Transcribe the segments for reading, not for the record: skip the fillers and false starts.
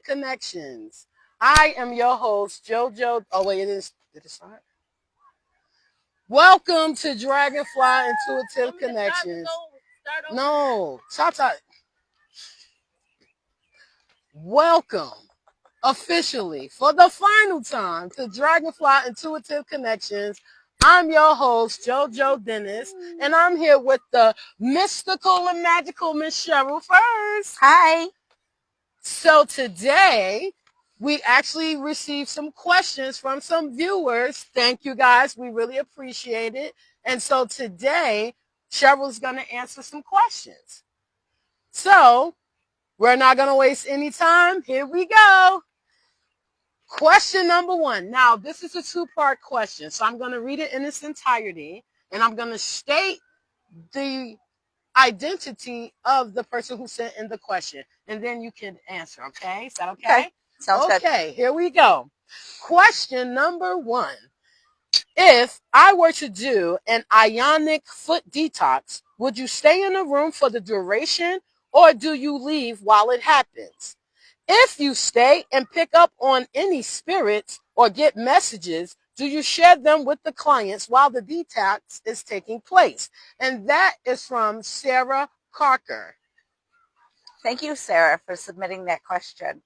Connections. I am your host, JoJo. Oh, wait, it is. Did it start? Welcome to Dragonfly Intuitive Connections. No, Tata. Welcome officially for the final time to Dragonfly Intuitive Connections. I'm your host, JoJo Dennis, and I'm here with the mystical and magical Miss Cheryl First. Hi. So today, we actually received some questions from some viewers. Thank you guys. We really appreciate it. And so today, Cheryl's going to answer some questions. So we're not going to waste any time. Here we go. Question number 1. Now, this is a 2-part question. So I'm going to read it in its entirety. And I'm going to state the identity of the person who sent in the question, and then you can answer. Okay, is that okay? Okay, sounds good. Okay, here we go. Question number 1. If I were to do an ionic foot detox, would you stay in the room for the duration, or do you leave while it happens? If you stay and pick up on any spirits or get messages, do you share them with the clients while the detox is taking place? And that is from Sarah Carker. Thank you, Sarah, for submitting that question.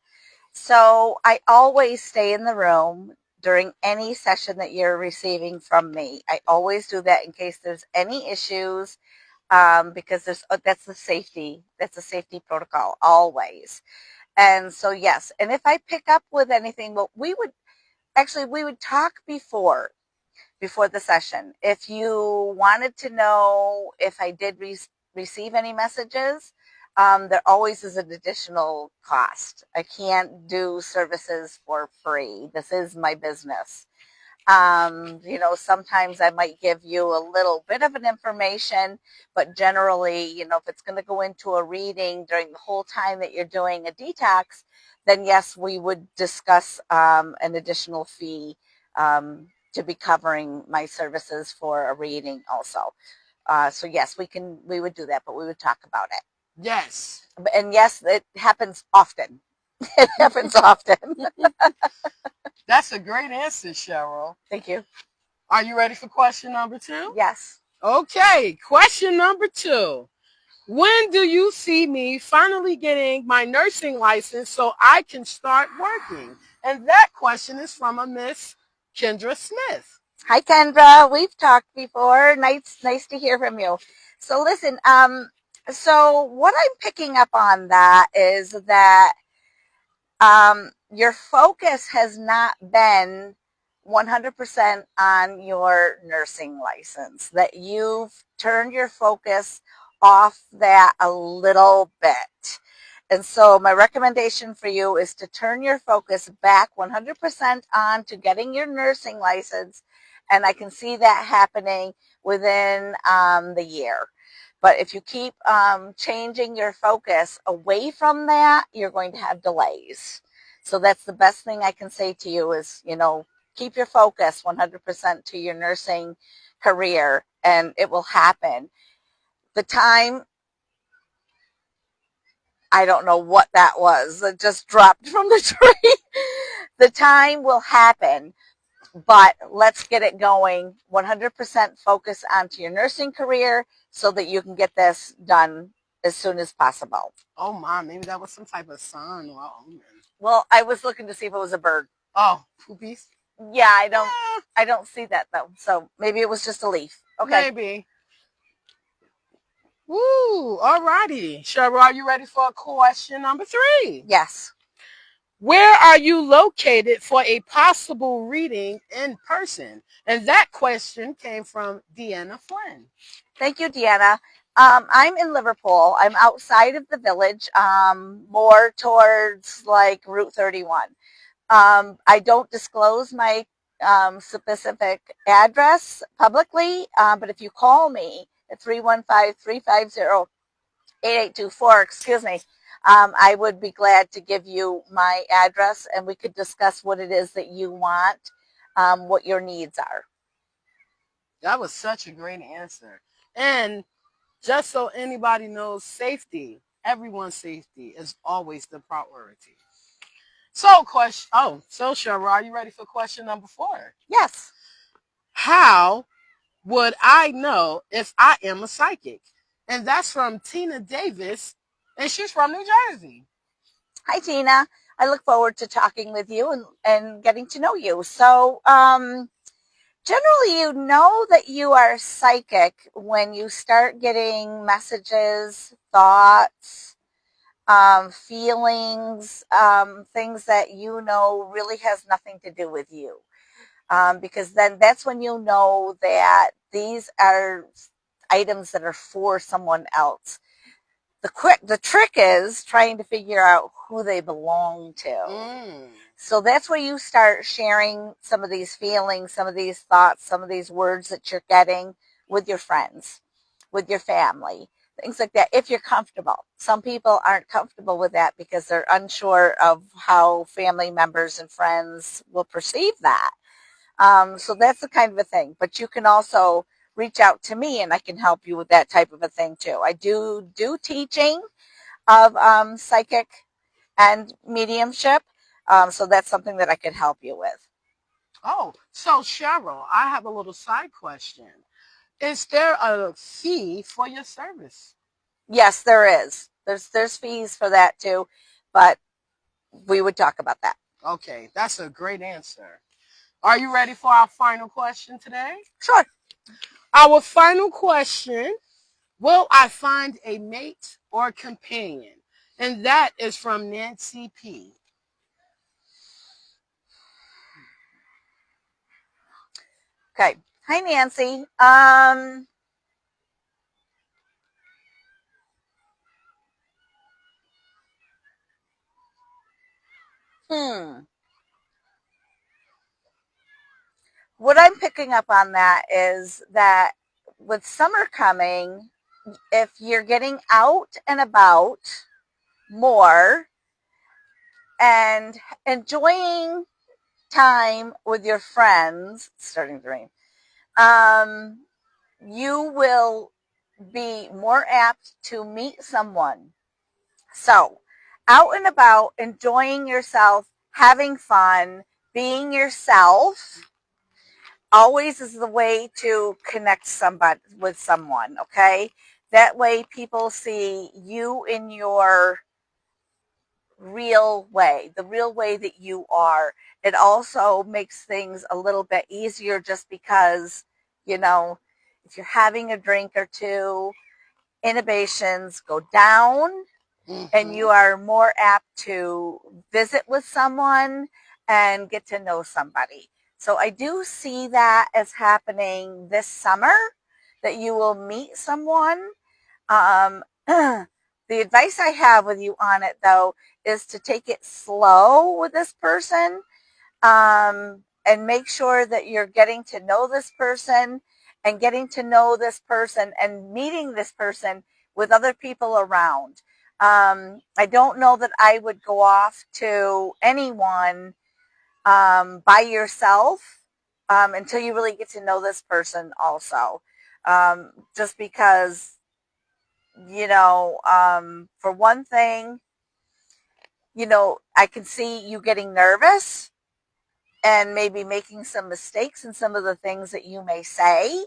So I always stay in the room during any session that you're receiving from me. I always do that in case there's any issues, because that's a safety protocol always. And so yes, and if I pick up with anything, well, we would talk before the session. If you wanted to know if I did receive any messages, there always is an additional cost. I can't do services for free. This is my business. Sometimes I might give you a little bit of an information, but generally, if it's going to go into a reading during the whole time that you're doing a detox, then yes, we would discuss an additional fee to be covering my services for a reading also. So yes, we would do that, but we would talk about it. Yes. And yes, it happens often. It happens often. That's a great answer, Cheryl. Thank you. Are you ready for question number 2? Yes. Okay, question number 2. When do you see me finally getting my nursing license so I can start working? And that question is from a Miss Kendra Smith. Hi, Kendra. We've talked before. Nice to hear from you. So listen, so what I'm picking up on that is that your focus has not been 100% on your nursing license, that you've turned your focus off that a little bit. And so my recommendation for you is to turn your focus back 100% on to getting your nursing license. And I can see that happening within the year. But if you keep changing your focus away from that, you're going to have delays. So that's the best thing I can say to you is, keep your focus 100% to your nursing career, and it will happen. The time, I don't know what that was. It just dropped from the tree. The time will happen, but let's get it going. 100% focus onto your nursing career so that you can get this done as soon as possible. Oh my, maybe that was some type of sign or omen. Well, I was looking to see if it was a bird. Oh, poopies? Yeah, I don't see that though. So maybe it was just a leaf. Okay. Maybe. Woo, alrighty. Cheryl, are you ready for question number 3? Yes. Where are you located for a possible reading in person? And that question came from Deanna Flynn. Thank you, Deanna. I'm in Liverpool. I'm outside of the village, more towards like Route 31. I don't disclose my specific address publicly, but if you call me at 315-350-8824, excuse me, I would be glad to give you my address and we could discuss what it is that you want, what your needs are. That was such a great answer. And just so anybody knows, safety, everyone's safety is always the priority. So question. Oh, so Cheryl, are you ready for question number 4? Yes. How would I know if I am a psychic? And that's from Tina Davis, and she's from New Jersey. Hi, Tina. I look forward to talking with you and getting to know you. So, generally, you know that you are psychic when you start getting messages, thoughts, feelings, things that you know really has nothing to do with you. Because then that's when you know that these are items that are for someone else. The trick is trying to figure out who they belong to. So that's where you start sharing some of these feelings, some of these thoughts, some of these words that you're getting with your friends, with your family, things like that, if you're comfortable. Some people aren't comfortable with that because they're unsure of how family members and friends will perceive that. So that's the kind of a thing. But you can also reach out to me and I can help you with that type of a thing too. I do teaching of psychic and mediumship. So that's something that I could help you with. Oh, so Cheryl, I have a little side question. Is there a fee for your service? Yes, there is. There's fees for that too, but we would talk about that. Okay, that's a great answer. Are you ready for our final question today? Sure. Our final question, will I find a mate or companion? And that is from Nancy P. Okay. Hi, Nancy. Hmm. What I'm picking up on that is that with summer coming, if you're getting out and about more and enjoying time with your friends, it's starting to rain, you will be more apt to meet someone. So, out and about, enjoying yourself, having fun, being yourself, always is the way to connect somebody with someone, okay? That way people see you in your real way, the real way that you are. It also makes things a little bit easier just because, you know, if you're having a drink or two, inhibitions go down and you are more apt to visit with someone and get to know somebody. So I do see that as happening this summer, that you will meet someone. The advice I have with you on it, though, is to take it slow with this person, and make sure that you're getting to know this person and getting to know this person and meeting this person with other people around. I don't know that I would go off to anyone by yourself until you really get to know this person also. Just because, for one thing, I can see you getting nervous and maybe making some mistakes in some of the things that you may say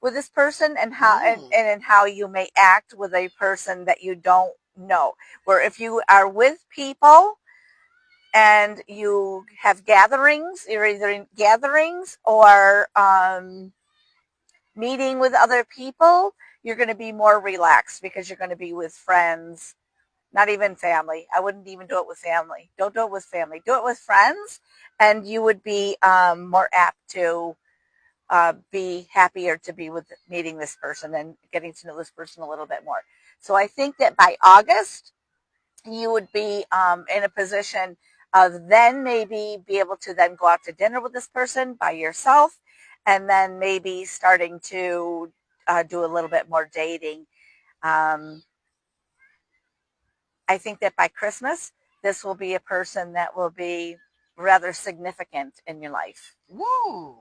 with this person and how you may act with a person that you don't know. Where if you are with people and you have gatherings, you're either in gatherings or meeting with other people, you're going to be more relaxed because you're going to be with friends, not even family. I wouldn't even do it with family. Don't do it with family. Do it with friends, and you would be more apt to be happier to be with meeting this person and getting to know this person a little bit more. So I think that by August, you would be in a position of then maybe be able to then go out to dinner with this person by yourself, and then maybe starting to do a little bit more dating. Um, I think that by Christmas, this will be a person that will be rather significant in your life. Woo!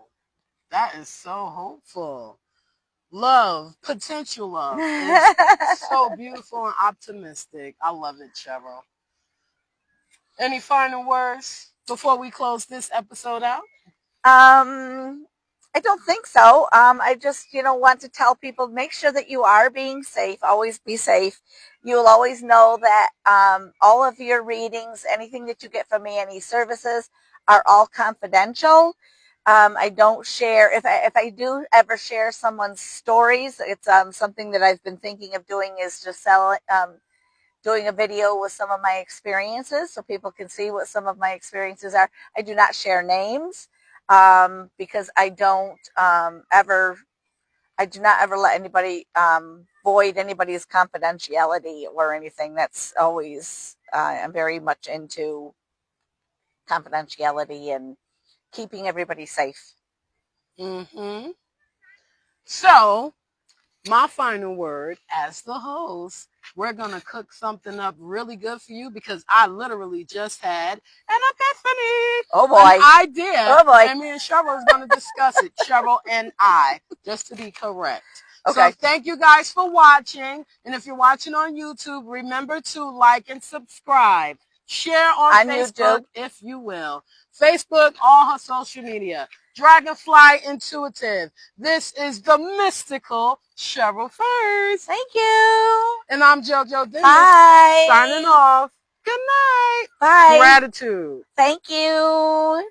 That is so hopeful. Love, potential love is so beautiful and optimistic. I love it, Cheryl. Any final words before we close this episode out? I don't think so. I just, want to tell people, make sure that you are being safe. Always be safe. You'll always know that all of your readings, anything that you get from me, any services, are all confidential. I don't share. If I do ever share someone's stories, it's something that I've been thinking of doing, is just doing a video with some of my experiences so people can see what some of my experiences are. I do not share names because I don't I do not ever let anybody void anybody's confidentiality or anything. That's always, I'm very much into confidentiality and keeping everybody safe. Mm-hmm. So, my final word as the host, we're going to cook something up really good for you because I literally just had an epiphany. Oh boy. An idea. Oh boy. And me and Cheryl is going to discuss it. Cheryl and I, just to be correct. Okay. So thank you guys for watching. And if you're watching on YouTube, remember to like and subscribe. Share on Facebook, YouTube, if you will. Facebook, all her social media. Dragonfly Intuitive. This is the mystical Cheryl Furs. Thank you. And I'm JoJo Dennis. Bye. Signing off. Good night. Bye. Gratitude. Thank you.